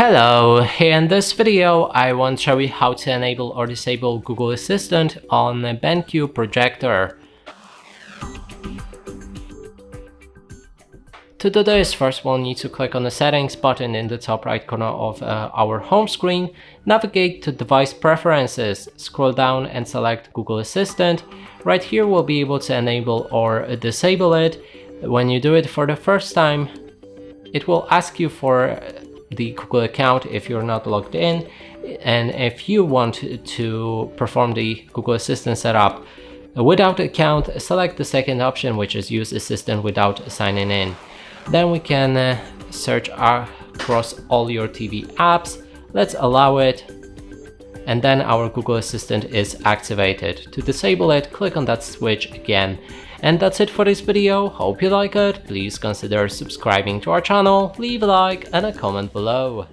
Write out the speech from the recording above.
Hello, in this video I want to show you how to enable or disable Google Assistant on a BenQ projector. To do this, first we'll need to click on the settings button in the top right corner of our home screen, navigate to device preferences, scroll down and select Google Assistant. Right here we'll be able to enable or disable it. When you do it for the first time, it will ask you for the Google account if you're not logged in, and if you want to perform the Google Assistant setup without account, select the second option, which is use Assistant without signing in. Then we can search across all your TV apps. Let's allow it, and then our Google Assistant is activated. To disable it, click on that switch again. And that's it for this video. Hope you like it. Please consider subscribing to our channel, leave a like and a comment below.